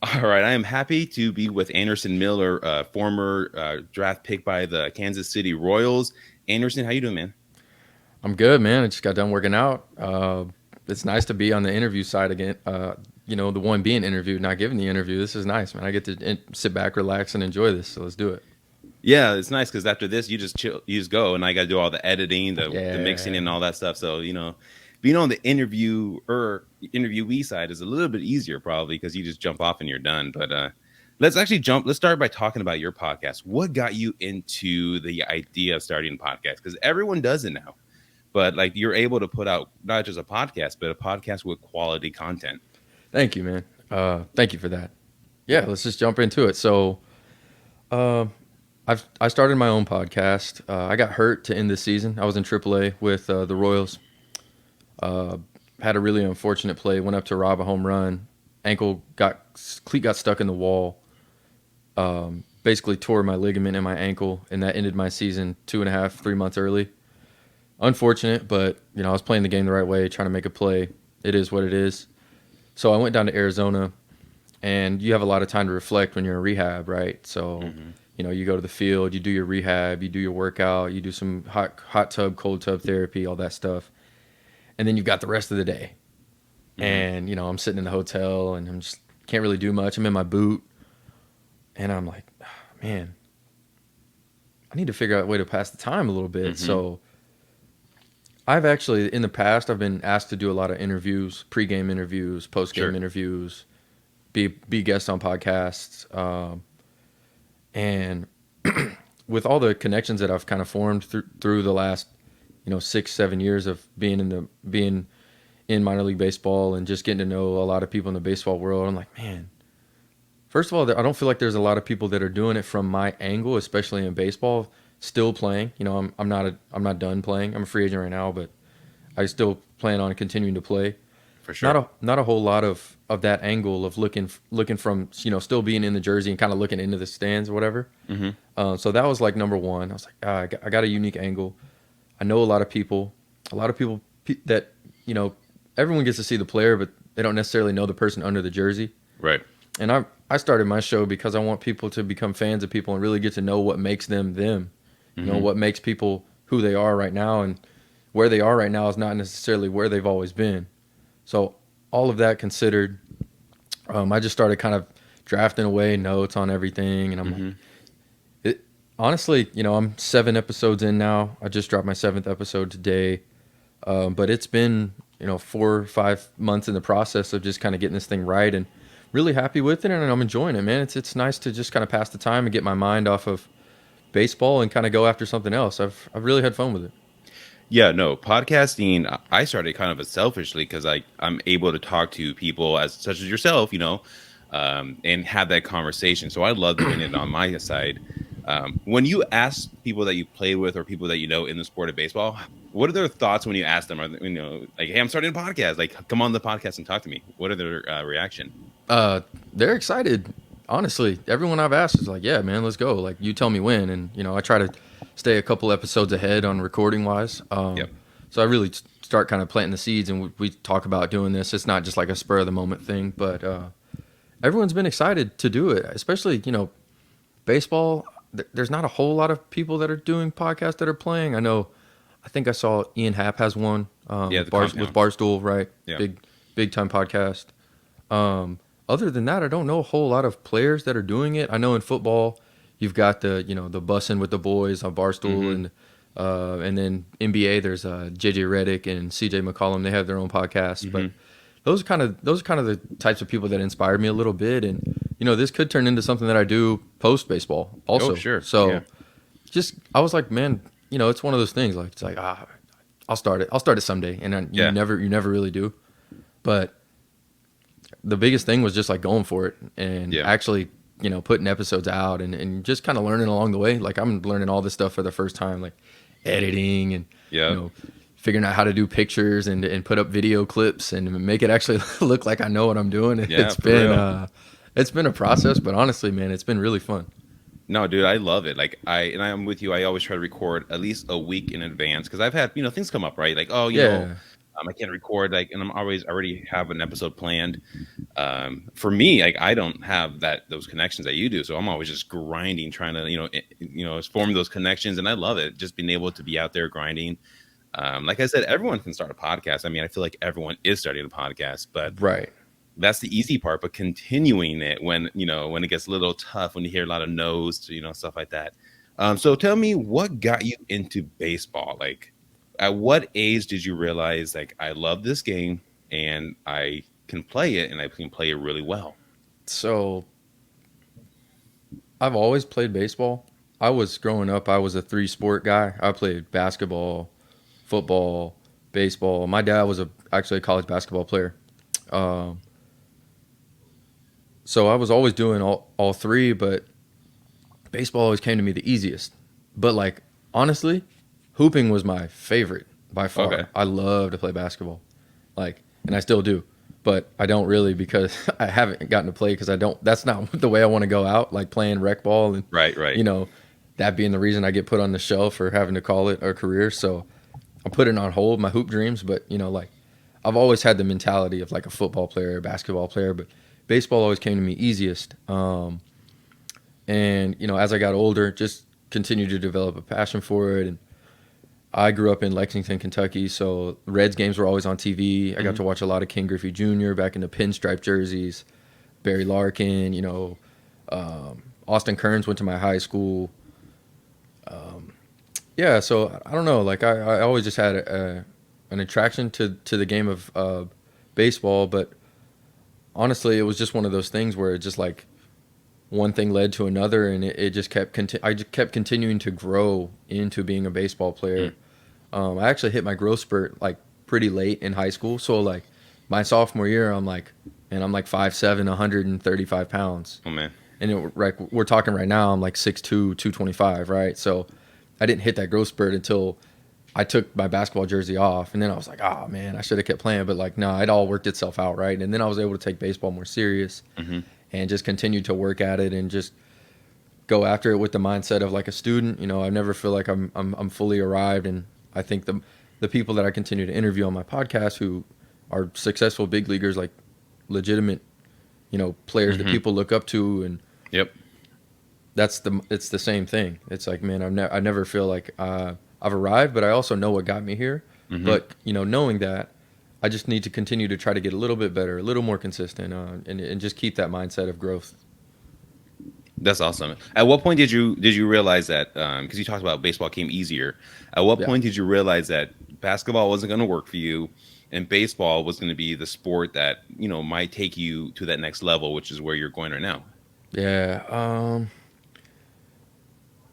All right, I am happy to be with Anderson Miller, former draft pick by the Kansas City Royals. Anderson, how you doing, man? I'm good, man. I just got done working out. It's nice to be on the interview side again. The one being interviewed, not giving the interview. This is nice, man. I get to sit back, relax, and enjoy this. So let's do it. Yeah, it's nice because after this, you just chill, you just go, and I got to do all the editing, the mixing, Yeah. and all that stuff. So being on the interviewee side is a little bit easier probably because you just jump off and you're done. But let's actually jump. Let's start by talking about your podcast. What got you into the idea of starting a podcast? Because everyone does it now, but like you're able to put out not just a podcast, but a podcast with quality content. Thank you, man. Thank you for that. Yeah, let's just jump into it. So, uh, I started my own podcast. I got hurt to end the season. I was in AAA with the Royals. Uh, Had a really unfortunate play. Went up to rob a home run. Cleat got stuck in the wall. Basically tore my ligament in my ankle, and that ended my season 2.5, 3 months early. Unfortunate, but I was playing the game the right way, trying to make a play. It is what it is. So I went down to Arizona, and you have a lot of time to reflect when you're in rehab, right? So, Hmm. you go to the field, you do your rehab, you do your workout, you do some hot tub, cold tub therapy, all that stuff, and then you've got the rest of the day. Hmm. And I'm sitting in the hotel, and I'm just can't really do much. I'm in my boot, and I'm like, "Ah, man, I need to figure out a way to pass the time a little bit." Hmm. So I've actually, in the past, I've been asked to do a lot of interviews, pregame interviews, postgame Sure. interviews, be guest on podcasts, and with all the connections that I've kind of formed through the last 6-7 years of being in minor league baseball and just getting to know a lot of people in the baseball world, I'm like, man. First of all, I don't feel like there's a lot of people that are doing it from my angle, especially in baseball. Still playing, I'm not done playing. I'm a free agent right now, but I still plan on continuing to play. For Not sure. a whole lot of that angle of looking from still being in the jersey and kind of looking into the stands or whatever. Hmm. So that was like number one. I was like, I got a unique angle. I know a lot of people that everyone gets to see the player, but they don't necessarily know the person under the jersey. Right. And I started my show because I want people to become fans of people and really get to know what makes them them. Hmm. What makes people who they are right now, and where they are right now is not necessarily where they've always been. So all of that considered, I just started kind of drafting away notes on everything, and I'm like, Hmm. honestly, I'm 7 episodes in now. I just dropped my seventh episode today, but it's been 4 or 5 months in the process of just kind of getting this thing right, and really happy with it, and I'm enjoying it, man. It's nice to just kind of pass the time and get my mind off of baseball and kind of go after something else. I've really had fun with it. Yeah, no, podcasting, I started kind of selfishly because I'm able to talk to people as such as yourself, and have that conversation. So I love doing it on my side. When you ask people that you play with or people that you know in the sport of baseball, what are their thoughts when you ask them? Are they, like, hey, I'm starting a podcast. Like, come on the podcast and talk to me. What are their reaction? Uh, they're excited. Honestly, everyone I've asked is like, "Yeah, man, let's go." Like, you tell me when, and I try to stay a couple episodes ahead on recording wise. Yep. So I really start kind of planting the seeds, and we talk about doing this. It's not just like a spur of the moment thing, but everyone's been excited to do it. Especially baseball. There's not a whole lot of people that are doing podcasts that are playing. I think I saw Ian Happ has one Yeah, with the With compound. Barstool, right? Yeah. Big time podcast. Um, Other than that, I don't know a whole lot of players that are doing it. I know in football, you've got the bussin' with the boys on Barstool, Hmm. and then NBA. There's JJ Redick and CJ McCollum. They have their own podcast, but Hmm. those are kind of the types of people that inspired me a little bit. And this could turn into something that I do post baseball Oh, also. sure. Yeah. So just I was like, man, it's one of those things. Like it's like I'll start it. I'll start it someday, and then Yeah. you never really do. But the biggest thing was just like going for it and Yeah. actually putting episodes out and just kind of learning along the way. Like I'm learning all this stuff for the first time, like editing and you Yeah. know figuring out how to do pictures and put up video clips and make it actually look like I know what I'm doing. Yeah. For real. It's been a process, but honestly, man, it's been really fun. No, dude, I love it. Like I'm with you. I always try to record at least a week in advance because I've had things come up, right? Like, oh, Yeah. I can't record like, and I'm always already have an episode planned. For me, like I don't have those connections that you do, so I'm always just grinding, trying to form those connections, and I love it. Just being able to be out there grinding. Like I said, everyone can start a podcast. I mean, I feel like everyone is starting a podcast, but Right. that's the easy part. But continuing it when it gets a little tough, when you hear a lot of no's, stuff like that. So tell me, what got you into baseball? Like, at what age did you realize, like, I love this game and I can play it and I can play it really well? So I've always played baseball. I was growing up, I was a three sport guy. I played basketball, football, baseball. My dad was actually a college basketball player. Um, so I was always doing all three, but baseball always came to me the easiest. But like honestly, hooping was my favorite by Okay. far. I love to play basketball. Like, and I still do. But I don't really because I haven't gotten to play because I don't that's not the way I want to go out, like playing rec ball and Right, right. you know, that being the reason I get put on the shelf for having to call it a career. So I'm putting on hold my hoop dreams, but like I've always had the mentality of like a football player, a basketball player, but baseball always came to me easiest. And as I got older, just continued to develop a passion for it. And I grew up in Lexington, Kentucky, so Reds games were always on TV. I got Hmm. to watch a lot of King Griffey Jr. back in the pinstripe jerseys, Barry Larkin. Austin Kearns went to my high school. Yeah, so I don't know. Like I always just had an attraction to the game of baseball, but honestly, it was just one of those things where it just like one thing led to another, and it just I just kept continuing to grow into being a baseball player. I actually hit my growth spurt like pretty late in high school, so like my sophomore year, I'm like 5'7", 135 pounds, Oh man. and we're talking right now, I'm like 6'2", 225, right? So I didn't hit that growth spurt until I took my basketball jersey off, and then I was like, oh man, I should have kept playing, but like no, it all worked itself out, right? And then I was able to take baseball more serious Hmm. and just continue to work at it and just go after it with the mindset of like a student. I never feel like I'm fully arrived, and I think the people that I continue to interview on my podcast who are successful big leaguers, like legitimate, players that Hmm. people look up to, and Yep. it's the same thing. It's like, man, I never feel like I've arrived, but I also know what got me here. Hmm. But knowing that, I just need to continue to try to get a little bit better, a little more consistent, and just keep that mindset of growth. That's awesome. At what point did you realize that? Because you talked about baseball came easier. At what Yeah. point did you realize that basketball wasn't going to work for you, and baseball was going to be the sport that might take you to that next level, which is where you're going right now? Yeah.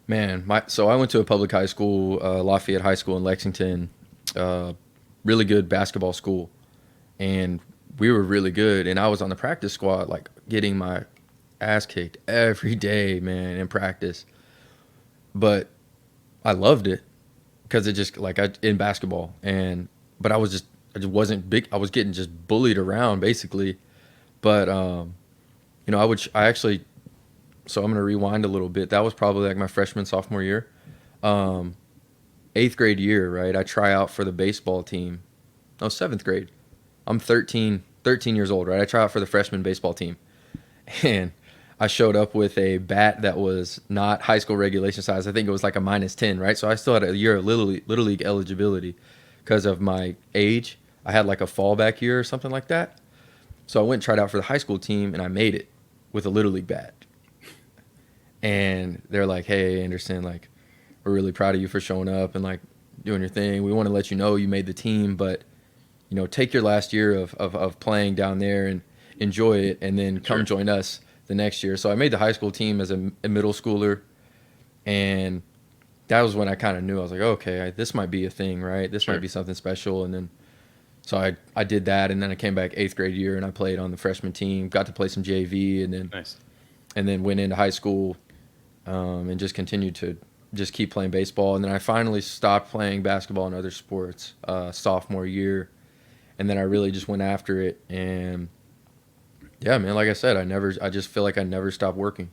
Man, so I went to a public high school, Lafayette High School in Lexington, uh, really good basketball school, and we were really good. And I was on the practice squad, like getting my ass kicked every day, man, in practice. But I loved it because it just like in basketball, and but I just wasn't big. I was getting just bullied around basically. But I actually. So I'm gonna rewind a little bit. That was probably like my freshman sophomore year. Um, Eighth grade year, right? I try out for the baseball team. No, seventh grade. I'm 13 years old, right? I try out for the freshman baseball team. And I showed up with a bat that was not high school regulation size. I think it was like a -10, right? So I still had a year of little league eligibility because of my age. I had like a fallback year or something like that. So I went and tried out for the high school team, and I made it with a little league bat. And they're like, "Hey, Anderson, like, we're really proud of you for showing up and like doing your thing. We want to let you know you made the team, but take your last year of playing down there and enjoy it, and then come Sure. join us the next year." So I made the high school team as a middle schooler, and that was when I kind of knew. I was like, okay, this might be a thing, right? This might Sure. be something special. And then so I did that, and then I came back eighth grade year, and I played on the freshman team, got to play some JV, Nice. and then went into high school, and just continued to just keep playing baseball. And then I finally stopped playing basketball and other sports sophomore year, and then I really just went after it. And yeah, man, like I said, I just feel like I never stopped working.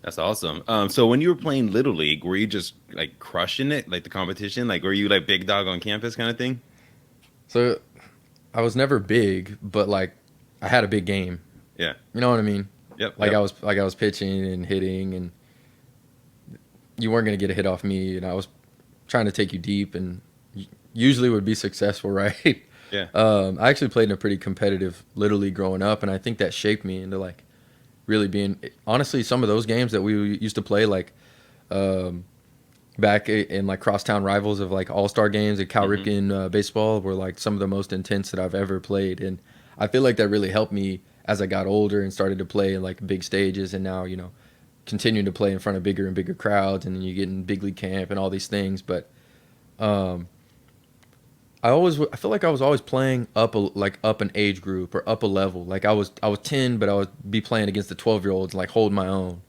That's awesome. So when you were playing little league, were you just like crushing it, like the competition? Like, were you like big dog on campus kind of thing? So I was never big, but like I had a big game. Yeah. You know what I mean? Yep. Like Yep. I was pitching and hitting, and you weren't gonna get a hit off me, and I was trying to take you deep, and usually would be successful, right? Yeah. I actually played in a pretty competitive little league growing up, and I think that shaped me into like really being honestly some of those games that we used to play like um, back in like crosstown rivals of like all-star games at Cal Hmm. Ripken baseball were like some of the most intense that I've ever played, and I feel like that really helped me as I got older and started to play in like big stages, and now continuing to play in front of bigger and bigger crowds, and then you get in big league camp and all these things. But um, I feel like I was always playing like up an age group or up a level. Like I was 10, but I would be playing against the 12-year-olds, like holding my own,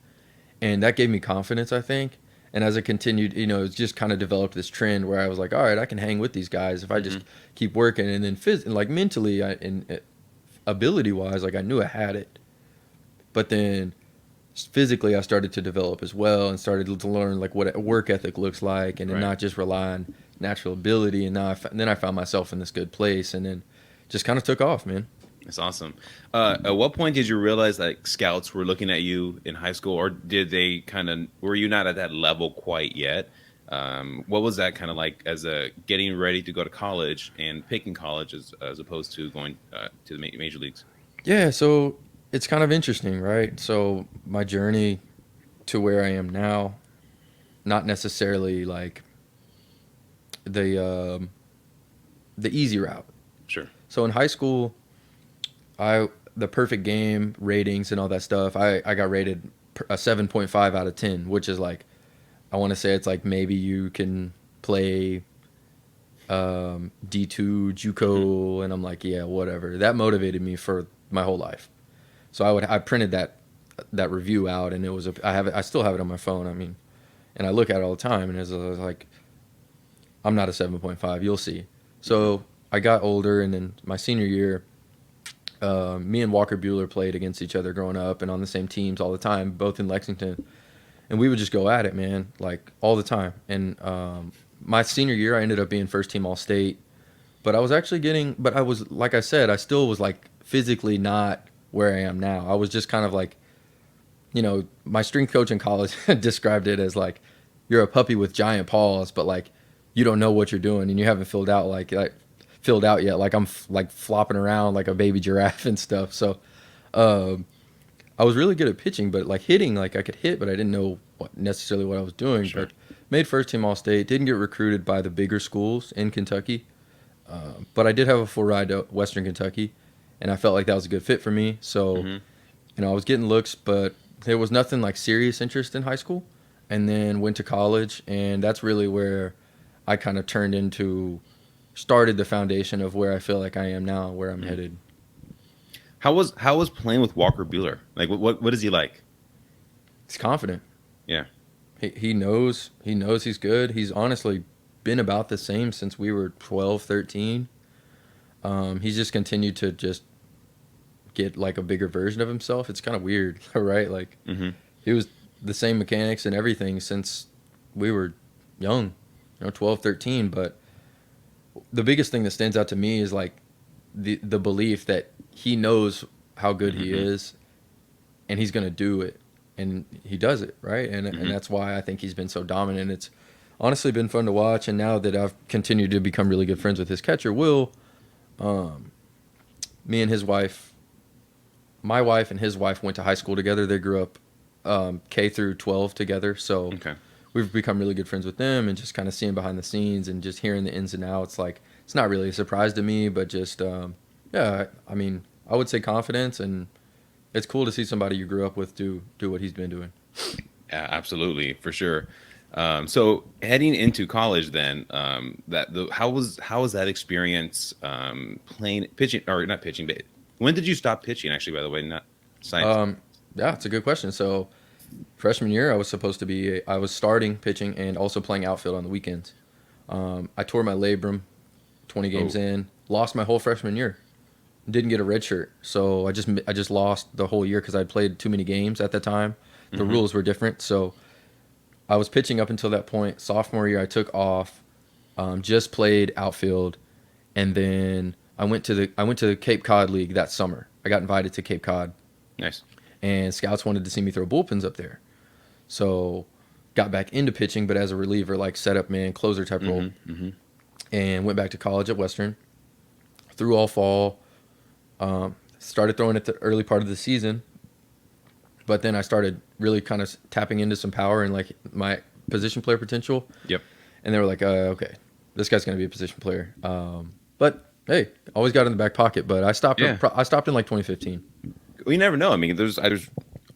and that gave me confidence, I think. And as it continued, it's just kind of developed this trend where I was like, all right, I can hang with these guys if I Hmm. just keep working. And then like mentally and ability wise, like I knew I had it, but then physically I started to develop as well and started to learn like what a work ethic looks like, and then Right. not just rely on natural ability. And then I found myself in this good place, and then just kind of took off, man. That's awesome. At what point did you realize like scouts were looking at you in high school, or did they kind of were you not at that level quite yet? What was that kind of like as a getting ready to go to college and picking college as opposed to going to the major leagues? Yeah, so it's kind of interesting, right? So my journey to where I am now, not necessarily like the um, the easy route. Sure. So in high school, I the perfect game ratings and all that stuff. I got rated a 7.5 out of 10, which is like I want to say it's like maybe you can play D2 Hmm. JUCO, and I'm like, yeah, whatever. That motivated me for my whole life. So I printed that review out, and it was I still have it on my phone. I mean, and I look at it all the time, and it's like I'm not a 7.5. You'll see. Hmm. So I got older, and then my senior year, me and Walker Bueller played against each other growing up, and on the same teams all the time, both in Lexington, and we would just go at it, man, like all the time. And my senior year, I ended up being first team All State, but I was actually but I was like I said, I still was like physically not where I am now. I was just kind of like my strength coach in college described it as like you're a puppy with giant paws, but like you don't know what you're doing and you haven't filled out yet. Like like flopping around like a baby giraffe and stuff. So um, I was really good at pitching, but like hitting, like I could hit, but I didn't know necessarily what I was doing. Sure. But made first team All State. Didn't get recruited by the bigger schools in Kentucky, but I did have a full ride to Western Kentucky, and I felt like that was a good fit for me. So Hmm. I was getting looks, but there was nothing like serious interest in high school. And then went to college, and that's really where I kind of started the foundation of where I feel like I am now, where I'm Hmm. headed. How was playing with Walker Bueller? Like what is he like? He's confident. Yeah. He knows he's good. He's honestly been about the same since we were 12, 13. He's just continued to just get like a bigger version of himself. It's kind of weird, right? Like Hmm. he was the same mechanics and everything since we were young, 12, 13. But the biggest thing that stands out to me is like the belief that he knows how good he Hmm. is and he's going to do it, and he does it, right? And Hmm. that's why I think he's been so dominant. It's honestly been fun to watch, and now that I've continued to become really good friends with his catcher, Will, um, me and his wife, my wife and his wife went to high school together. They grew up K through 12 together, so Okay. we've become really good friends with them, and just kind of seeing behind the scenes and just hearing the ins and outs. Like it's not really a surprise to me, but just yeah, I mean, I would say confidence, and it's cool to see somebody you grew up with do what he's been doing. Yeah, absolutely, for sure. So heading into college, then, how was that experience playing pitching or not pitching? But when did you stop pitching? Actually, by the way, not science. Um, yeah, it's a good question. So freshman year, I was starting pitching and also playing outfield on the weekends. I tore my labrum 20 games Oh. in, lost my whole freshman year. Didn't get a red shirt, so I just lost the whole year because I played too many games at the time. The Hmm. rules were different, so I was pitching up until that point. Sophomore year, I took off, just played outfield, and then I went to the Cape Cod League that summer. I got invited to Cape Cod, Nice. and scouts wanted to see me throw bullpens up there. So got back into pitching, but as a reliever, like setup man, closer type role, and went back to college at Western. Through all fall, started throwing at the early part of the season, but then I started really kind of tapping into some power and like my position player potential. Yep. And they were like, okay, this guy's going to be a position player. But hey, always got it in the back pocket. But I stopped. Yeah. I stopped in like 2015. Well, you never know. I mean, there's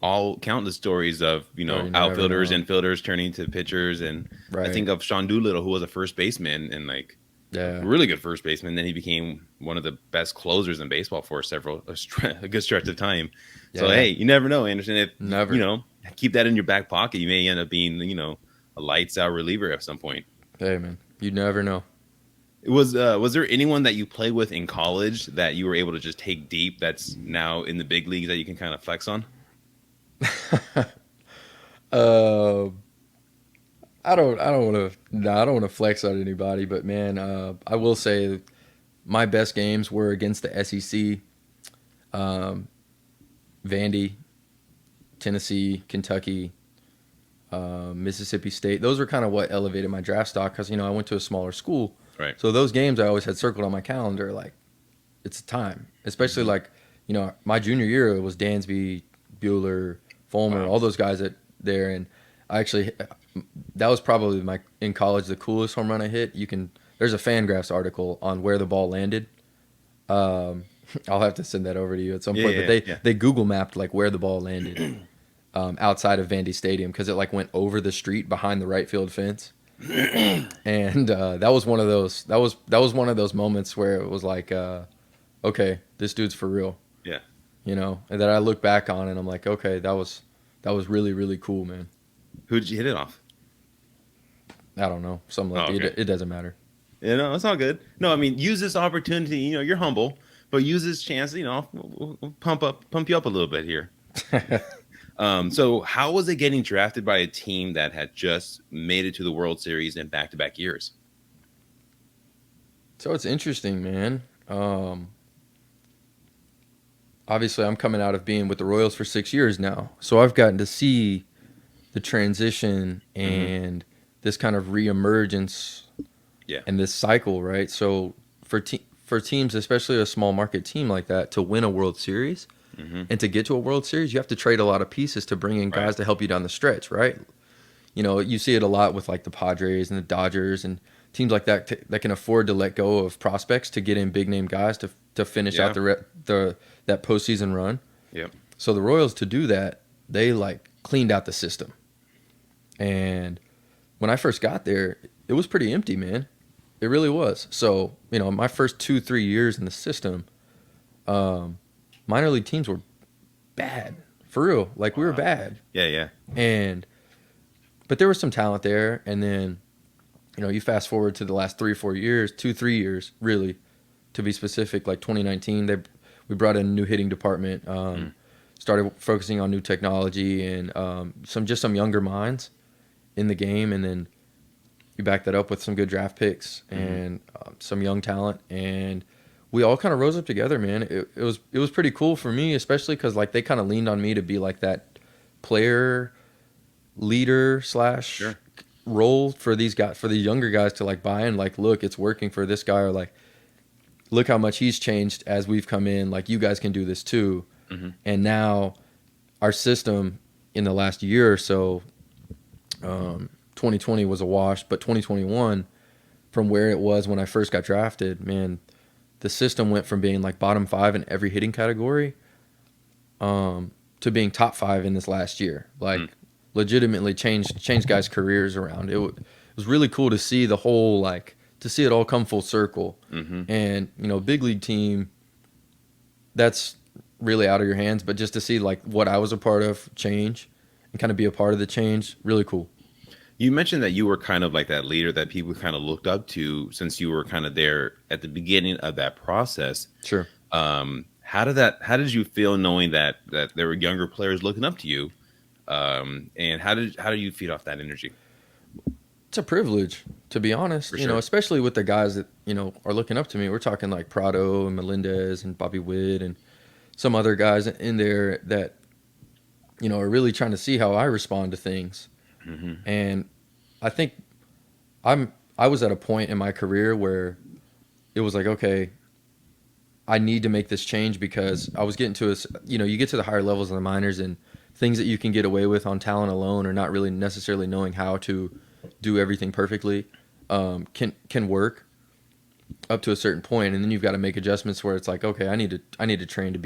all countless stories of You outfielders, never know. infielders turning to pitchers, and I Right. think of Sean Doolittle, who was a first baseman and like Yeah. really good first baseman. Then he became one of the best closers in baseball for a good stretch of time. So Yeah. hey, you never know, Anderson. If Never. keep that in your back pocket, you may end up being a lights out reliever at some point. Hey, man, you never know. Was there anyone that you played with in college that you were able to just take deep that's now in the big leagues that you can kind of flex on? Uh, I don't want to. No, I don't want to flex on anybody. But man, I will say my best games were against the SEC, um, Vandy, Tennessee, Kentucky, Mississippi State. Those were kind of what elevated my draft stock because I went to a smaller school. Right. So those games I always had circled on my calendar. Like it's time, especially like my junior year it was Dansby, Bueller, Fulmer, Wow. all those guys there, and I actually that was probably my in college the coolest home run I hit. There's a Fangraphs article on where the ball landed. Um, I'll have to send that over to you at some point. Yeah, But they yeah. they Google mapped like where the ball landed outside of Vandy Stadium because it like went over the street behind the right field fence. And that was one of those. That was one of those moments where it was like, okay, this dude's for real. Yeah. And that I look back on and I'm like, okay, that was really really cool, man. Who did you hit it off? I don't know, something like Oh, that. okay. It doesn't matter. It's all good. No, I mean, use this opportunity. You're humble, but use this chance. We'll pump you up a little bit here. So how was it getting drafted by a team that had just made it to the World Series in back-to-back years? So it's interesting, man. Obviously, I'm coming out of being with the Royals for 6 years now, so I've gotten to see the transition and this kind of reemergence Yeah. and this cycle, right? So for teams, especially a small market team like that, to win a World Series and to get to a World Series, you have to trade a lot of pieces to bring in guys Right. to help you down the stretch, right? You see it a lot with like the Padres and the Dodgers and teams like that that can afford to let go of prospects to get in big name guys to finish Yeah. out that postseason run. Yep. So the Royals to do that, they like cleaned out the system. And when I first got there, it was pretty empty, man. It really was. So, my first 2-3 years in the system, minor league teams were bad. For real. Like we were bad. Yeah. Yeah. But there was some talent there. And then, you fast forward to the last 3 or 4 years, 3 years, really, to be specific, like 2019, we brought in a new hitting department, started focusing on new technology and some younger minds in the game. And then you back that up with some good draft picks and some young talent. And we all kind of rose up together, man. It was pretty cool for me, especially because like they kind of leaned on me to be like that player leader / Sure. role for these guys, for the younger guys to like buy in, like, look, it's working for this guy, or like, look how much he's changed as we've come in. Like, you guys can do this too. And now our system in the last year or so, 2020 was a wash, but 2021, from where it was when I first got drafted, man, the system went from being like bottom 5 in every hitting category to being top 5 in this last year. Like, legitimately changed guys' careers around. It was really cool to see the whole, like, to see it all come full circle. And, big league team, that's really out of your hands, but just to see like what I was a part of change and kind of be a part of the change, really cool. You mentioned that you were kind of like that leader that people kind of looked up to since you were kind of there at the beginning of that process. Sure. How did you feel knowing that there were younger players looking up to you? And how do you feed off that energy? It's a privilege. To be honest, for sure. especially with the guys that are looking up to me, we're talking like Prado and Melendez and Bobby Witt and some other guys in there that are really trying to see how I respond to things. Hmm. And I think I was at a point in my career where it was like, okay, I need to make this change because I was getting to you get to the higher levels of the minors and things that you can get away with on talent alone or not really necessarily knowing how to do everything perfectly can work up to a certain point, and then you've got to make adjustments where it's like, okay, I need to train to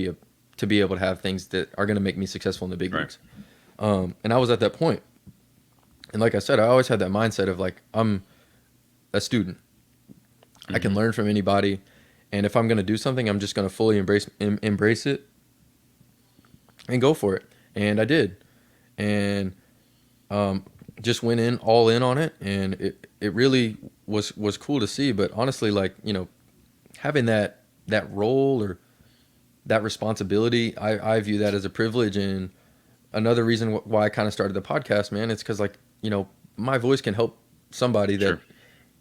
be able to have things that are going to make me successful in the big Right. leagues. And I was at that point, and like I said, I always had that mindset of like I'm a student. I can Hmm. learn from anybody, and if I'm going to do something, I'm just going to fully embrace it and go for it. And I did, and um, just went in all in on it, and it really was cool to see. But honestly, like having that role or that responsibility, I view that as a privilege. And another reason why I kind of started the podcast, man, it's because like my voice can help somebody that, Sure.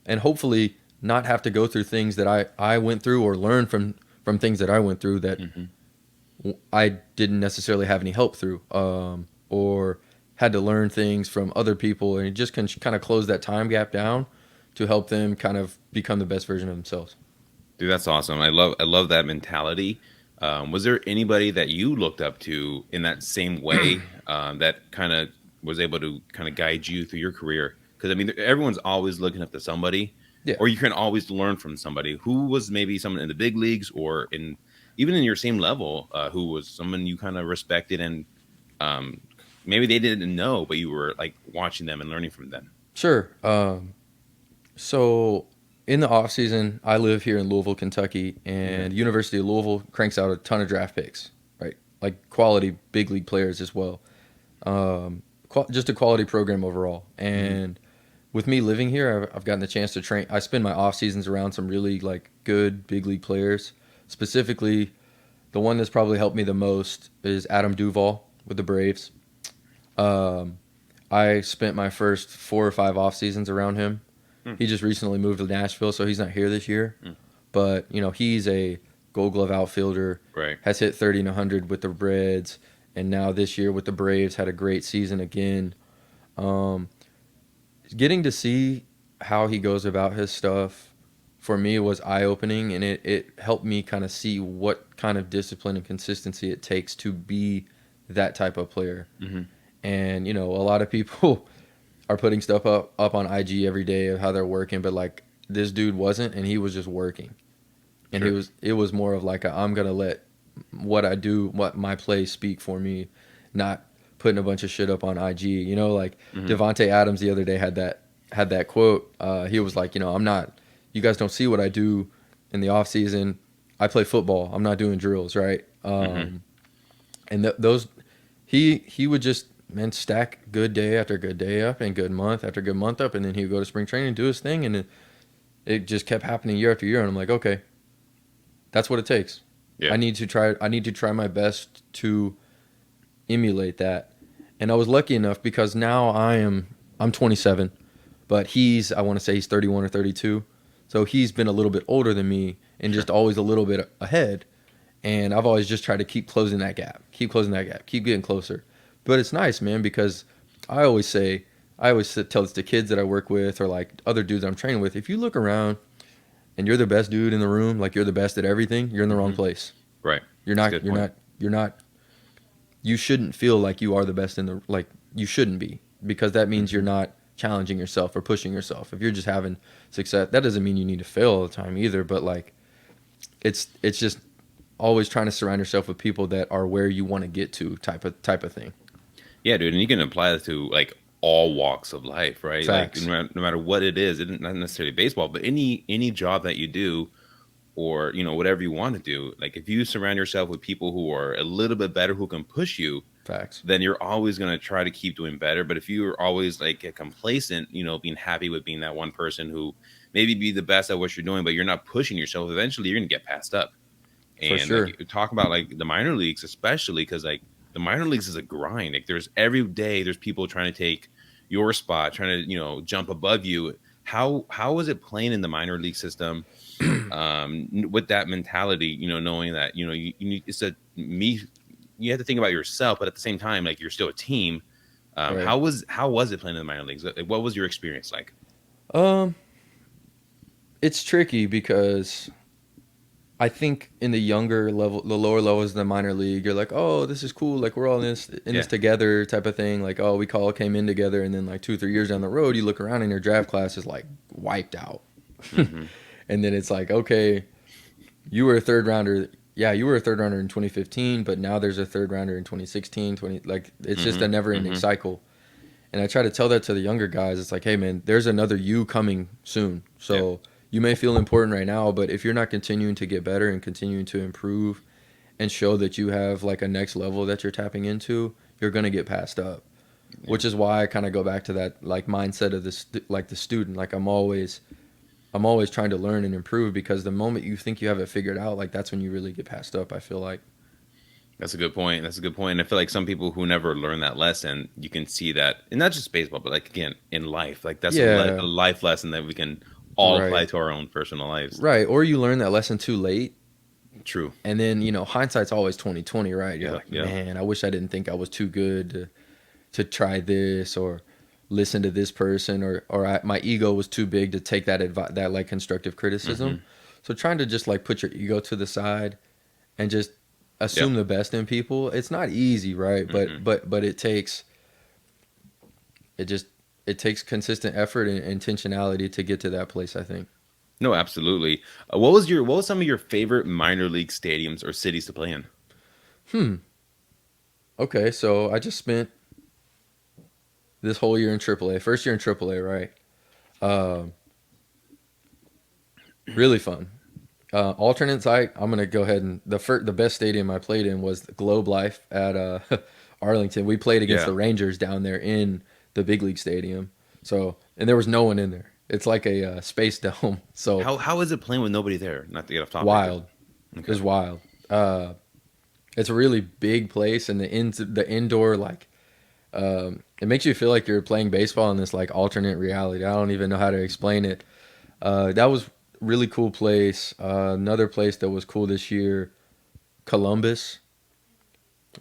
and hopefully not have to go through things that I went through or learn from things that I went through that Hmm. I didn't necessarily have any help through, or had to learn things from other people, and it just can kind of close that time gap down to help them kind of become the best version of themselves. Dude, that's awesome. I love that mentality. Was there anybody that you looked up to in that same way, that kind of was able to kind of guide you through your career? Because I mean, everyone's always looking up to somebody, Yeah, or you can always learn from somebody. Who was maybe someone in the big leagues, or in even in your same level, who was someone you kind of respected, and um, maybe they didn't know, but you were like watching them and learning from them. sure. So in the off season, I live here in Louisville, Kentucky, Okay. and University of Louisville cranks out a ton of draft picks, right? Like quality big league players as well. Just a quality program overall. Hmm. And with me living here, I've gotten the chance to train. I spend my off seasons around some really like good big league players. Specifically, the one that's probably helped me the most is Adam Duvall with the Braves. Um, I spent my first 4 or 5 off seasons around him. Hmm. He just recently moved to Nashville, so he's not here this year. Hmm. But he's a Gold Glove outfielder. Right. Has hit 30 and 100 with the Reds, and now this year with the Braves had a great season again. Um, Getting to see how he goes about his stuff for me was eye opening, and it helped me kind of see what kind of discipline and consistency it takes to be that type of player. Hmm. And a lot of people are putting stuff up on IG every day of how they're working, but like this dude wasn't, and he was just working. And Sure. it was more of like I'm gonna let what I do, what my plays speak for me, not putting a bunch of shit up on IG. Like Hmm. Devonte Adams the other day had that quote. He was like, I'm not. You guys don't see what I do in the off season. I play football. I'm not doing drills, right? Hmm. And those he would just stack good day after good day up and good month after good month up, and then he would go to spring training and do his thing, and it just kept happening year after year. And I'm like, okay, that's what it takes. Yeah. I need to try my best to emulate that. And I was lucky enough because now I'm 27, but I want to say he's 31 or 32. So he's been a little bit older than me and Sure. just always a little bit ahead. And I've always just tried to keep closing that gap, keep getting closer. But it's nice, man, because I always say, tell this to kids that I work with or like other dudes I'm training with. If you look around and you're the best dude in the room, like you're the best at everything, you're in the wrong Hmm. place. Right. You're That's a not. good You're point. not. You're not. You shouldn't feel like you are the best in the like. You shouldn't be because that means you're Hmm. not challenging yourself or pushing yourself. If you're just having success, that doesn't mean you need to fail all the time either. But like, it's just always trying to surround yourself with people that are where you want to get to, type of thing. Yeah, dude, and you can apply that to like all walks of life, right? Like Facts. no matter what it is, not necessarily baseball, but any job that you do, or whatever you want to do. Like if you surround yourself with people who are a little bit better, who can push you, Facts. then you're always going to try to keep doing better. But if you're always like get complacent, being happy with being that one person who maybe be the best at what you're doing, but you're not pushing yourself, eventually you're going to get passed up. For And like sure. you talk about like the minor leagues, especially because like the minor leagues is a grind. Like there's every day there's people trying to take your spot, trying to jump above you. how was it playing in the minor league system? With that mentality, knowing that it's a me. You have to think about yourself, but at the same time, like you're still a team. Right. How was it playing in the minor leagues? What was your experience like? Um, it's tricky because I think in the younger level, the lower levels of the minor league, you're like, oh, this is cool. Like we're all in this Yeah. together, type of thing. Like, oh, we all came in together, and then like 2 3 years down the road, you look around and your draft class is like wiped out, Hmm. and then it's like, okay, you were a third rounder. Yeah, you were a third rounder in 2015, but now there's a third rounder in 2016, 20. Like it's just Hmm. a never ending Hmm. cycle. And I try to tell that to the younger guys. It's like, hey man, there's another you coming soon. Yeah. So you may feel important right now, but if you're not continuing to get better and continuing to improve and show that you have like a next level that you're tapping into, you're gonna get passed up. Yeah. Which is why I kind of go back to that like mindset of this, like the student. Like I'm always trying to learn and improve because the moment you think you have it figured out, like that's when you really get passed up. I feel like. That's a good point. That's a good point. I feel like some people who never learn that lesson, you can see that, and not just baseball, but like again in life, like that's a Yeah, life lesson that we can all apply right, to our own personal lives. right. Or you learn that lesson too late. True. And then, hindsight's always 2020, right? You're Yeah. like, Yeah. man, I wish I didn't think I was too good to try this or listen to this person or my ego was too big to take that like constructive Hmm. criticism. So trying to just like put your ego to the side and just Yep. assume the best in people. It's not easy, right? Hmm. But it just it takes consistent effort and intentionality to get to that place, I think. No, absolutely. What was some of your favorite minor league stadiums or cities to play in? Hmm. Okay, so I just spent this whole year in AAA. First year in AAA, right? Uh, really fun. Alternate site. I'm gonna go ahead and the best stadium I played in was the Globe Life at Arlington. We played against the Yeah. Rangers down there in the big league stadium. So and there was no one in there. It's like a space dome. So How is it playing with nobody there? Not to get off topic. wild. It Okay. was wild. Uh, it's a really big place, and the indoor like it makes you feel like you're playing baseball in this like alternate reality. I don't even know how to explain it. That was really cool place. Another place that was cool this year, Columbus.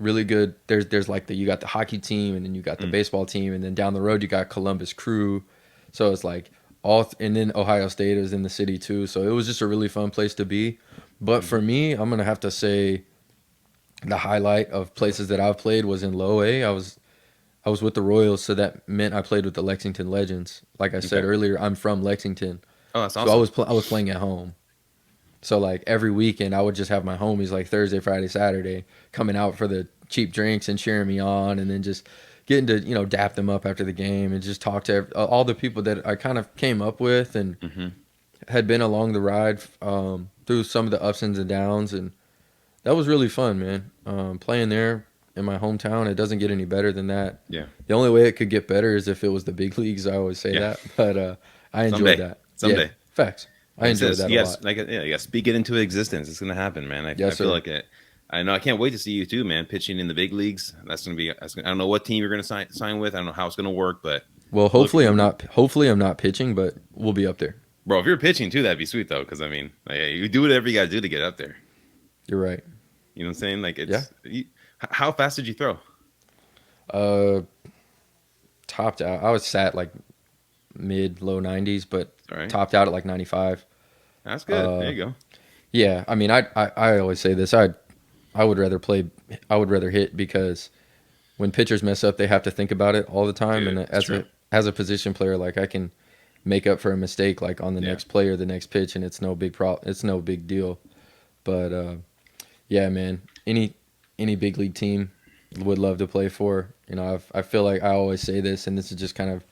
Really good. There's like you got the hockey team and then you got the Mm. baseball team and then down the road you got Columbus Crew. So it's like and then Ohio State is in the city too. So it was just a really fun place to be. But for Hmm. me, I'm gonna have to say the highlight of places that I've played was in Low A. I was with the Royals, so that meant I played with the Lexington Legends. Like I said Okay. earlier, I'm from Lexington, Oh, that's so I awesome. was I was playing at home. So like every weekend, I would just have my homies like Thursday, Friday, Saturday coming out for the cheap drinks and cheering me on, and then just getting to dap them up after the game and just talk to all the people that I kind of came up with and Hmm. had been along the ride through some of the ups and downs, and that was really fun, man. Playing there in my hometown, it doesn't get any better than that. Yeah. The only way it could get better is if it was the big leagues. I always say Yeah. that, but I enjoyed Someday. that. Yeah, Someday. facts. I Like I enjoyed said, that a yes, lot. like yeah, yeah, speak it into existence. It's gonna happen, man. I Yes, feel sir. like it. I know. I can't wait to see you too, man. Pitching in the big leagues. That's gonna be. I don't know what team you're gonna sign with. I don't know how it's gonna work, but Well, hopefully I'm looking, not. Hopefully I'm not pitching, but we'll be up there. bro. If you're pitching too, that'd be sweet though. Because I mean, like, yeah, you do whatever you gotta do to get up there. You're right. You know what I'm saying? Like Yeah. how fast did you throw? Uh, topped out. I was sat like mid low 90s, but All right, topped out at like 95. that's good. There Uh, you go. yeah. I mean, I always say this. I would rather play. I would rather hit because when pitchers mess up, they have to think about it all the time. Dude, And it's as true. a position player, like I can make up for a mistake like on the Yeah, next play or the next pitch, and it's no big problem. It's no big deal. But yeah, man, any big league team would love to play for. I feel like I always say this, and this is just kind of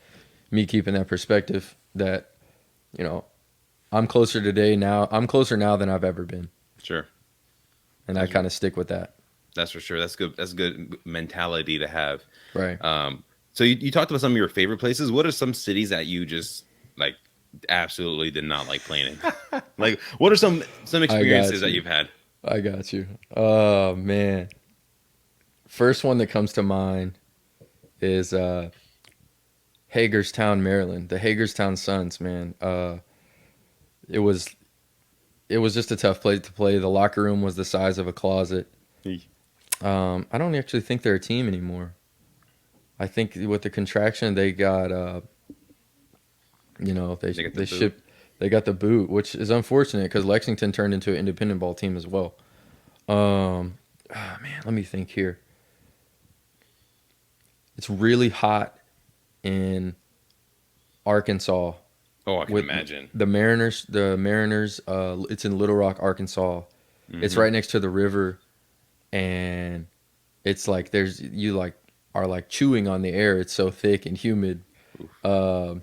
me keeping that perspective that you know I'm closer today now. I'm closer now than I've ever been, sure. and I That's, kind of stick with that. that's for sure. That's good. That's a good mentality to have. Right. So you talked about some of your favorite places. What are some cities that you just like absolutely did not like playing in? Like, what are some I experiences got that you. you've had? I got you. Oh man. First one that comes to mind is Hagerstown, Maryland. The Hagerstown Suns, man. It was it was just a tough place to play. The locker room was the size of a closet. Eek. I don't actually think they're a team anymore. I think with the contraction, they got They get the they boot. shipped they got the boot, which is unfortunate because Lexington turned into an independent ball team as well. Man, let me think here. It's really hot in Arkansas Oh, I can with imagine. the Mariners. The Mariners. It's in Little Rock, Arkansas. It's Hmm. right next to the river, and it's like there's you like are like chewing on the air. It's so thick and humid. Oof. Um,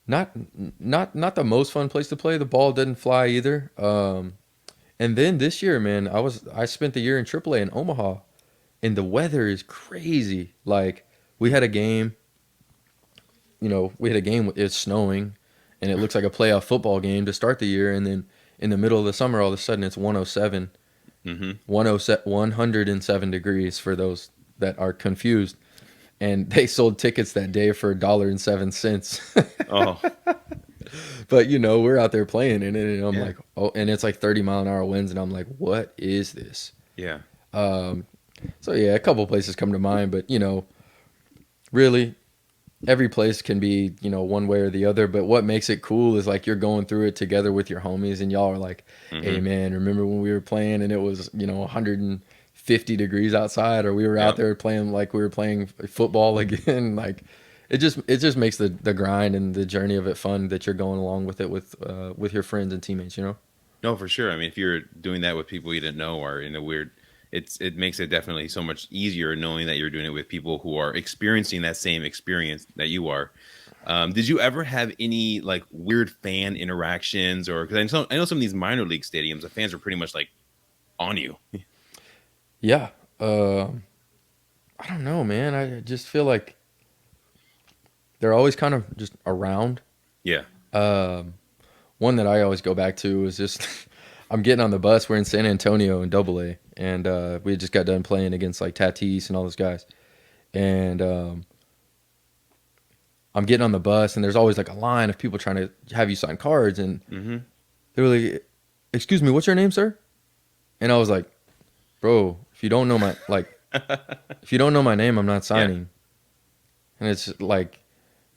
not not the most fun place to play. The ball doesn't fly either. And then this year, man, I spent the year in AAA in Omaha, and the weather is crazy. Like we had a game, we had a game. It's snowing, and it looks like a playoff football game to start the year. And then in the middle of the summer, all of a sudden it's 107, Hmm. 107 degrees for those that are confused. And they sold tickets that day for $1.07. Oh, But we're out there playing in it, and I'm yeah, like, oh, and it's like 30-mile-an-hour winds, and I'm like, what is this? yeah. Um, so yeah, a couple places come to mind, but really every place can be, one way or the other. But what makes it cool is like you're going through it together with your homies, and y'all are like, hey Hmm. man, remember when we were playing and it was 150 degrees outside, or we were out Yep. there playing like we were playing football again? Like it just makes the grind and the journey of it fun that you're going along with it with your friends and teammates. No, for sure. I mean, if you're doing that with people you didn't know or in a weird, it makes it definitely so much easier knowing that you're doing it with people who are experiencing that same experience that you are. Did you ever have any like weird fan interactions, or because I know some of these minor league stadiums, the fans are pretty much like on you. Yeah. I don't know, man. I just feel like they're always kind of just around. Yeah. Um, One that I always go back to is just I'm getting on the bus. We're in San Antonio in Double A, and we had just got done playing against like Tatis and all those guys. And I'm getting on the bus, and there's always like a line of people trying to have you sign cards, and Mm-hmm. they were like, "Excuse me, what's your name, sir?" And I was like, "Bro, if you don't know my name, I'm not Yeah. signing." And it's like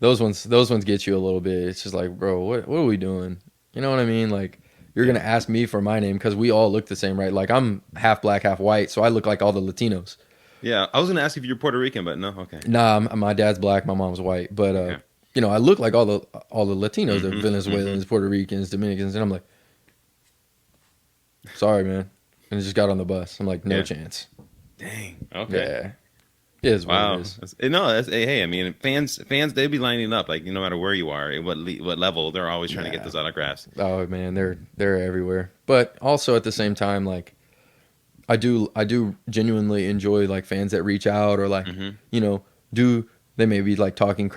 those ones get you a little bit. It's just like, bro, what are we doing? You know what I mean? Like you're gonna Yeah. ask me for my name because we all look the same, right? Like I'm half black, half white, so I look like all the Latinos. Yeah. I was gonna ask if you're Puerto Rican, but no. Okay. Nah, my dad's black, my mom's white, but Okay. I look like all the Latinos, the Mm-hmm. Mm-hmm. Venezuelans, Puerto Ricans, Dominicans, and I'm like, sorry, man, and I just got on the bus. I'm like, no Yeah. chance. Dang. Okay. Yeah, it is what it Wow. is. No, that's hey. I mean, fans, they be lining up like no matter where you are, at what level, they're always trying to get Yeah. those autographs. Oh man, they're everywhere. But also at the same time, like I do genuinely enjoy like fans that reach out or like Hmm. you know do they may be like talking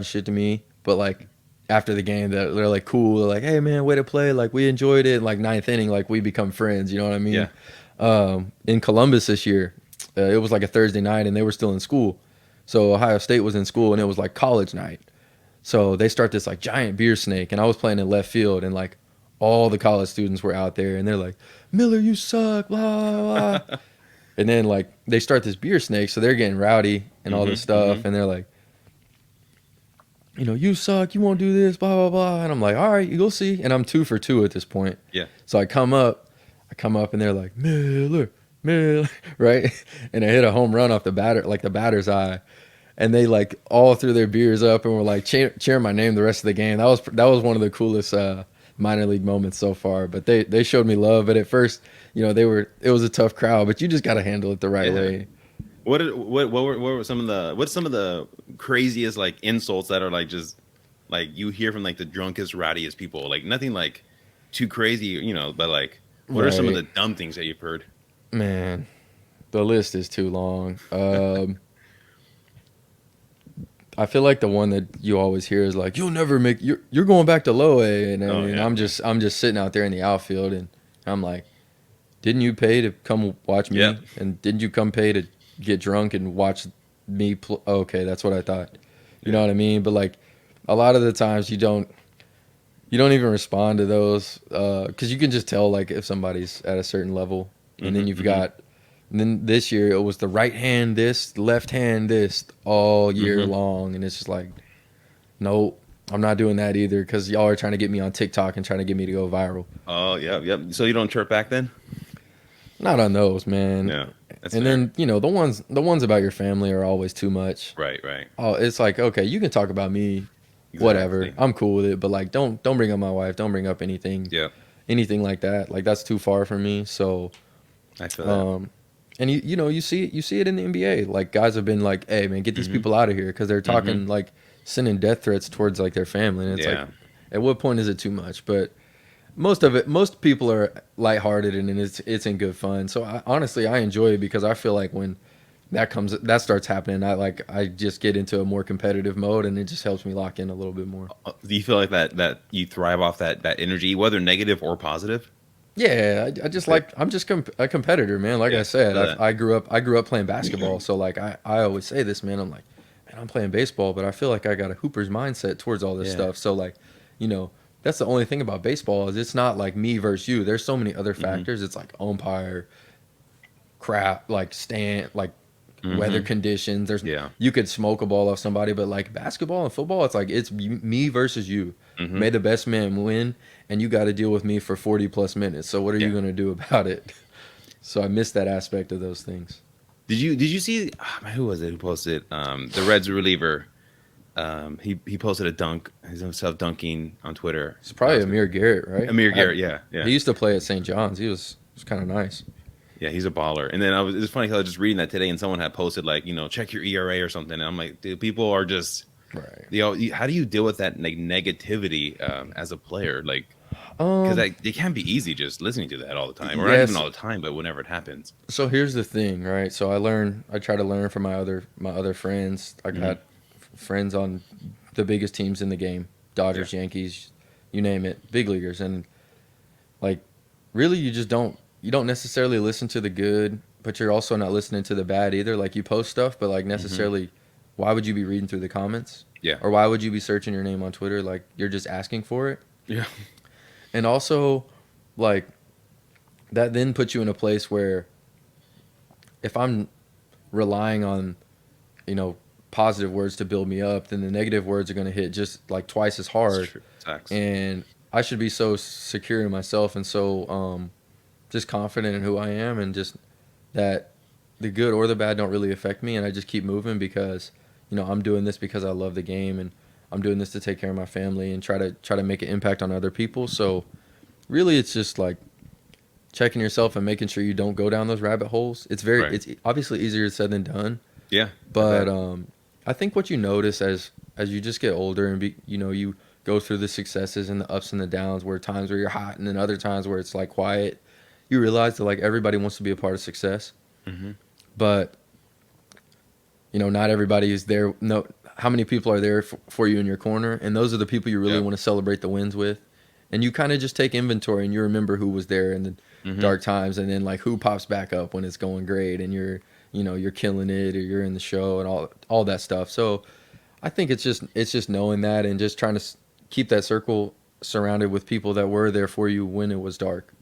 shit to me, but like after the game they're like cool. They're like, hey man, way to play. Like we enjoyed it. Like ninth inning, like we become friends. You know what I mean? Yeah. In Columbus this year, it was like a Thursday night and they were still in school. So Ohio State was in school and it was like college night. So they start this like giant beer snake, and I was playing in left field, and like all the college students were out there, and they're like, "Miller, you suck," blah blah blah. And then like they start this beer snake, so they're getting rowdy and all Hmm. this Hmm. stuff, and they're like, you suck, you won't do this, blah blah blah. And I'm like, all right, you'll see. And I'm 2 for 2 at this point. Yeah. So I come up, and they're like, Miller, Miller, right? And I hit a home run off the batter, like the batter's eye, and they like all threw their beers up and were like cheering my name the rest of the game. That was one of the coolest minor league moments so far. But they showed me love. But at first, it was a tough crowd, but you just got to handle it the right Yeah. way. What were some of the craziest like insults that are like just like you hear from like the drunkest, rowdiest people? Like nothing like too crazy, but like what are some of Right, the dumb things that you've heard? man. The list is too long. I feel like the one that you always hear is like, "You'll never make you're going back to low A," and Oh then yeah, I'm just sitting out there in the outfield, and I'm like, "Didn't you pay to come watch yep, me? And didn't you come pay to get drunk and watch me?" Okay, that's what I thought. You know what I mean? But like a lot of the times you don't even respond to those because you can just tell like if somebody's at a certain level, and then Hmm. you've Hmm. got. And then this year it was the right hand this, left hand this all year Hmm. long, and it's just like, nope, I'm not doing that either because y'all are trying to get me on TikTok and trying to get me to go viral. Oh, yeah, yep. So you don't chirp back then? Not on those, man. Yeah, that's And fair. then the ones about your family are always too much. Right, right. Oh, it's like, okay, you can talk about me, whatever. Exactly. I'm cool with it, but like don't bring up my wife, don't bring up Yeah, anything like that. Like that's too far from me. So, I feel that. um and you see it in the NBA. Like guys have been like, "Hey, man, get these Hmm. people out of here" cuz they're Hmm. talking like sending death threats towards like their family, and it's like Yeah. at what point is it too much? But most people are lighthearted and it's in good fun. So honestly, I enjoy it because I feel like when that starts happening, I just get into a more competitive mode, and it just helps me lock in a little bit more. Do you feel like that you thrive off that energy, whether negative or positive? Yeah, I just Like, like I'm just a competitor, man. Like yeah, I I said, feel that. I grew up playing basketball, so like I always say this, man. I'm like, man, I'm playing baseball, but I feel like I got a hooper's mindset towards all this Yeah. stuff. So like, you know, that's the only thing about baseball is it's not like me versus you. There's so many other Hmm. factors. It's like umpire, crap, like stand, like weather Hmm. conditions. There's Yeah. you could smoke a ball off somebody, but like basketball and football, it's like it's me versus you. Hmm. May the best man win, and you got to deal with me for 40 plus minutes. So what are you Yeah. gonna do about it? So I miss that aspect of those things. Did you see man, who was it who posted the Reds reliever? He posted a dunk, himself dunking on Twitter. It's probably Amir Garrett, right? Amir Garrett, yeah, yeah. He used to play at St. John's. He was kind of nice. Yeah, he's a baller. And then it's funny 'cause I was just reading that today, and someone had posted like, check your ERA or something. And I'm like, dude, people are just, Right. how do you deal with that like negativity as a player? Like, because Um. it can be easy just listening to that all the time, or not even Yes. all the time, but whenever it happens. So here's the thing, right? So I try to learn from my other friends. I Hmm. got friends on the biggest teams in the game, Yeah, Dodgers, Yankees, you name it, big leaguers, and like really you don't necessarily listen to the good, but you're also not listening to the bad either. Like you post stuff, but like hmm, necessarily, why would you be reading through the comments? yeah, Or why would you be searching your name on Twitter? Like you're just asking for it. yeah, And also, like that then puts you in a place where if I'm relying on, you know, positive words to build me up, then the negative words are going to hit just like twice as it's hard. true. Facts. And I should be so secure in myself and so just confident in who I am, and just that the good or the bad don't really affect me, and I just keep moving because I'm doing this because I love the game, and I'm doing this to take care of my family and try to make an impact on other people. So really, it's just like checking yourself and making sure you don't go down those rabbit holes. Right. It's obviously easier said than done, Yeah, I but bet. I think what you notice as you just get older and you go through the successes and the ups and the downs, where times where you're hot and then other times where it's like quiet, you realize that like everybody wants to be a part of success, Hmm. but not everybody is there. No, how many people are there for you in your corner, and those are the people you really Yeah. want to celebrate the wins with, and you kind of just take inventory and you remember who was there in the Hmm. dark times, and then like who pops back up when it's going great and you're killing it or you're in the show and all that stuff. So I think it's just knowing that and just trying to keep that circle surrounded with people that were there for you when it was dark.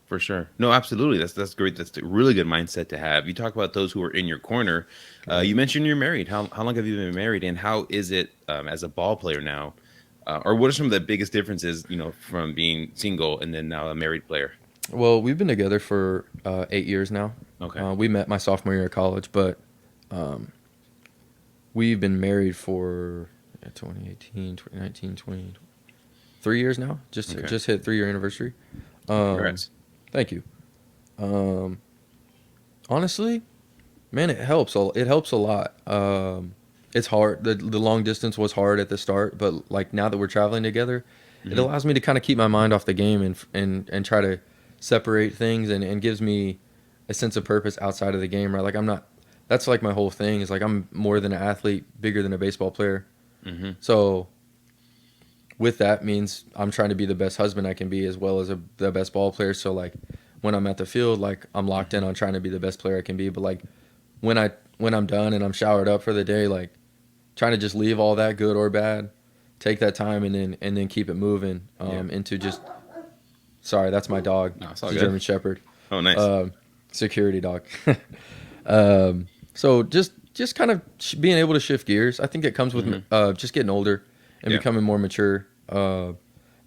For sure. No, absolutely. That's great. That's a really good mindset to have. You talk about those who are in your corner. Right. You mentioned you're married. How long have you been married, and how is it as a ball player now? Or what are some of the biggest differences, from being single and then now a married player? Well, we've been together for 8 years now. Okay. We met my sophomore year of college, but um, we've been married for 2018, 2019, 20, 3 years now. Just Okay. just hit 3 year anniversary. Um, Congrats. Thank you. Um, Honestly, man, it helps. It helps a lot. It's hard. The long distance was hard at the start, but like now that we're traveling together, it Hmm. allows me to kind of keep my mind off the game and try to separate things, and gives me a sense of purpose outside of the game. Right, like I'm not. That's like my whole thing is like I'm more than an athlete, bigger than a baseball player. Hmm. So with that means I'm trying to be the best husband I can be as well as the best ball player. So like when I'm at the field, like I'm locked in Hmm. on trying to be the best player I can be. But like when I'm done and I'm showered up for the day, like trying to just leave all that good or bad, take that time and then keep it moving Yeah. into just. Sorry, that's my dog. No, it's It's all a good. German Shepherd, Oh, nice. um, security dog. So just kind of being able to shift gears. I think it comes with Hmm. just getting older and Yeah. becoming more mature.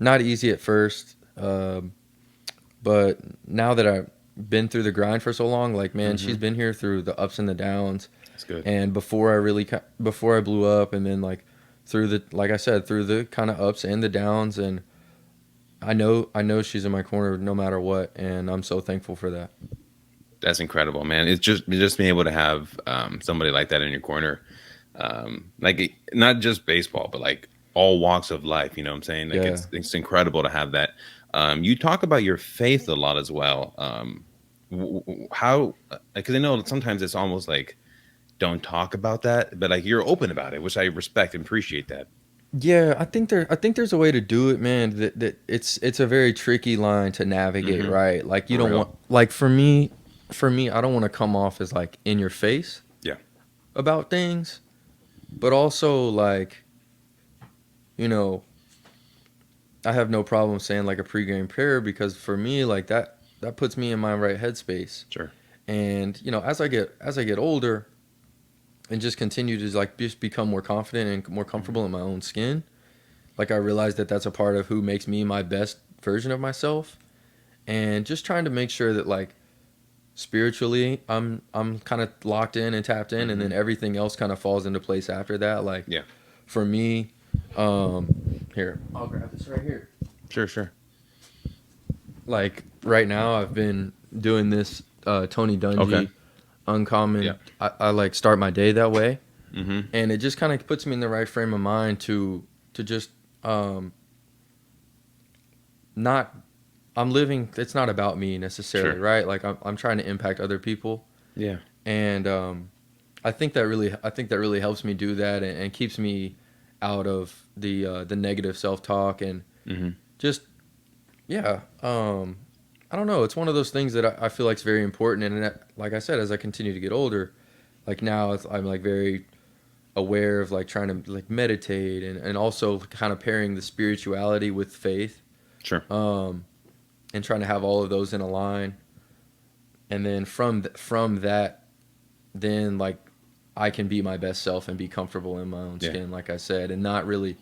Not easy at first, but now that I've been through the grind for so long, like man, Hmm. she's been here through the ups and the downs. That's good. And before I blew up, and then like through the like I said through the kind of ups and the downs, and I know she's in my corner no matter what, and I'm so thankful for that. That's incredible, man. It's just being able to have somebody like that in your corner, like not just baseball, but like all walks of life. You know what I'm saying? Like Yeah. it's incredible to have that. You talk about your faith a lot as well. How? Because I know sometimes it's almost like don't talk about that, but like you're open about it, which I respect and appreciate that. Yeah, I think there's a way to do it, man. That it's a very tricky line to navigate, Hmm. right? Like you For don't real. want for me, I don't want to come off as like in your face Yeah. about things, but also like, you know, I have no problem saying like a pregame prayer because for me, like that puts me in my right headspace. Sure. And, as I get older and just continue to like just become more confident and more Hmm. comfortable in my own skin, like I realize that that's a part of who makes me my best version of myself, and just trying to make sure that like spiritually I'm kind of locked in and tapped in, and Hmm. then everything else kind of falls into place after that. Like Yeah. for me, here, I'll grab this right here. Sure. Sure. Like right now I've been doing this Tony Okay. Dungy Yeah. uncommon. I like start my day that way, Hmm. and it just kind of puts me in the right frame of mind to just um not I'm living. It's not about me necessarily, Sure. right? Like I'm trying to impact other people, Yeah. and I think that really helps me do that, and keeps me out of the negative self talk, and Hmm. just yeah. I don't know. It's one of those things that I feel like is very important, and like I said, as I continue to get older, like now I'm like very aware of like trying to like meditate, and also kind of pairing the spirituality with faith, Sure. um, and trying to have all of those in a line, and then from that, then like I can be my best self and be comfortable in my own Yeah. skin, like I said, and not really,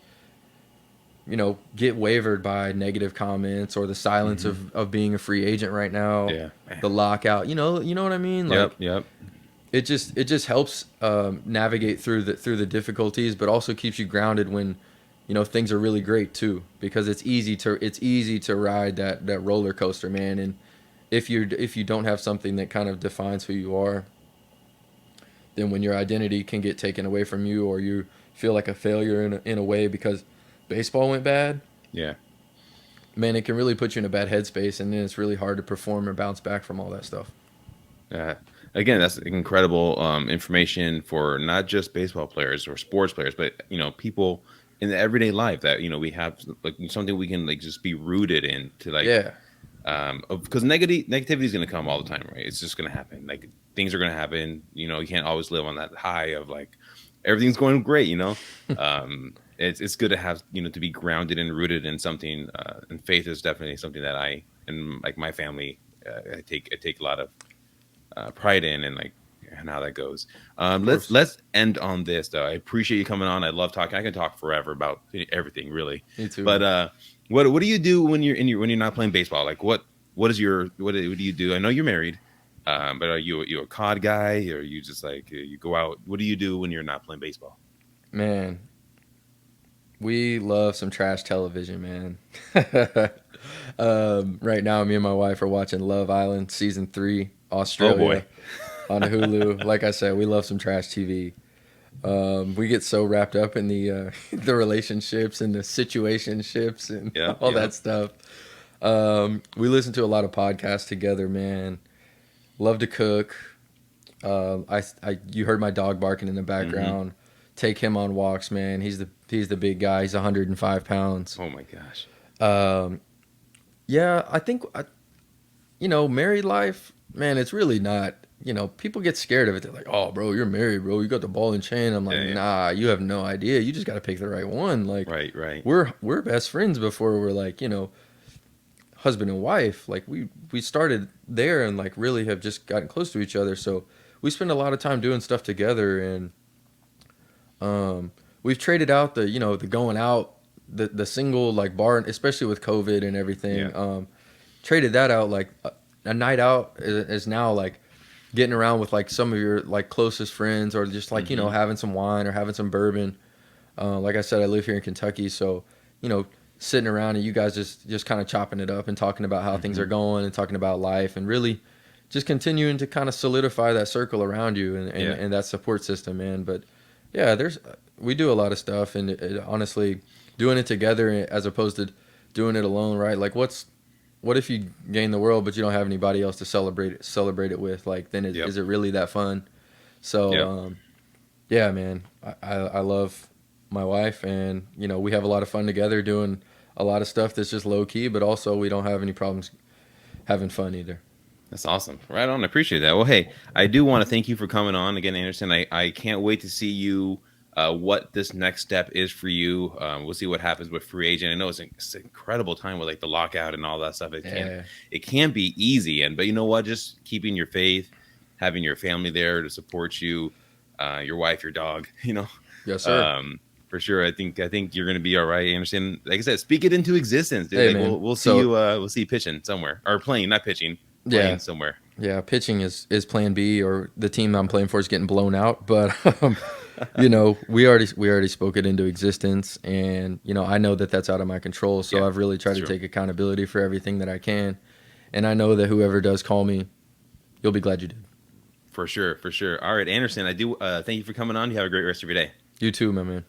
get wavered by negative comments or the silence Hmm. of being a free agent right now, Yeah. Man. the lockout. You know what I mean? Yep. Like Yep. it just helps navigate through the difficulties, but also keeps you grounded when things are really great too, because it's easy to ride that roller coaster, man. And if you don't have something that kind of defines who you are, then when your identity can get taken away from you, or you feel like a failure in a way because baseball went bad, Yeah. man, it can really put you in a bad headspace, and then it's really hard to perform or bounce back from all that stuff. Uh, Again, that's incredible information for not just baseball players or sports players, but people in the everyday life that we have like something we can like just be rooted in to like Yeah. because negativity is going to come all the time, right? It's just going to happen. Like things are going to happen. You can't always live on that high of like everything's going great. It's good to have to be grounded and rooted in something. And faith is definitely something that I and like my family I take a lot of pride in and like and how that goes. Of Let's course. let's end on this though. I appreciate you coming on. I love talking. I can talk forever about everything really. Me too, But man. what do you do when you're not playing baseball? Like what do you do? I know you're married, but are you a COD guy, or you just like you go out? What do you do when you're not playing baseball? Man, we love some trash television, man. Right now, me and my wife are watching Love Island season 3, Oh boy. Australia, on Hulu. Like I said, we love some trash TV. We get so wrapped up in the the relationships and the situationships and Yep. all that Yep. stuff. We listen to a lot of podcasts together, man. Love to cook. You heard my dog barking in the Hmm. background. Take him on walks, man. He's the big guy. He's 105 pounds. Oh my gosh. Um, yeah, I think married life, man. It's really not. people get scared of it. They're like, "Oh, bro, you're married, bro. You got the ball and chain." I'm like, Yeah, yeah. "Nah, you have no idea. You just got to pick the right one." Like, Right, right. we're best friends before we're like, husband and wife. Like we started there and like really have just gotten close to each other. So we spend a lot of time doing stuff together, and um, we've traded out the going out, the single like bar, especially with COVID and Yeah. everything. Traded that out. Like a night out is now like getting around with like some of your like closest friends, or just like Hmm. having some wine or having some bourbon. Like I said, I live here in Kentucky, so you know, sitting around and you guys just kind of chopping it up and talking about how things Hmm. are going and talking about life, and really just continuing to kind of solidify that circle around you, and, Yeah. and that support system, man. But yeah, we do a lot of stuff, and honestly, doing it together as opposed to doing it alone, right? Like, what if you gain the world but you don't have anybody else to celebrate it with? Like, then Yep. is it really that fun? So Yep. yeah, man, I love my wife, and we have a lot of fun together doing a lot of stuff that's just low key, but also we don't have any problems having fun either. That's awesome. Right on. I appreciate that. Well, hey, I do want to thank you for coming on again, Anderson. I can't wait to see you, what this next step is for you. We'll see what happens with free agent. I know it's an incredible time with like the lockout and all that stuff. Yeah, It can't be easy. But you know what? Just keeping your faith, having your family there to support you, your wife, your dog, yes, sir. um, for sure. I think you're gonna be all right, Anderson. Like I said, speak it into existence, dude. Hey, Like man. we'll see So you. We'll see you pitching somewhere or playing, not pitching, playing yeah, somewhere. yeah. Pitching is Plan B, or the team I'm playing for is getting blown out. But we already spoke it into existence, and I know that that's out of my control. So Yeah, I've really tried it's to true. take accountability for everything that I can, and I know that whoever does call me, you'll be glad you did. For sure, for sure. All right, Anderson, I do thank you for coming on. You have a great rest of your day. You too, my man.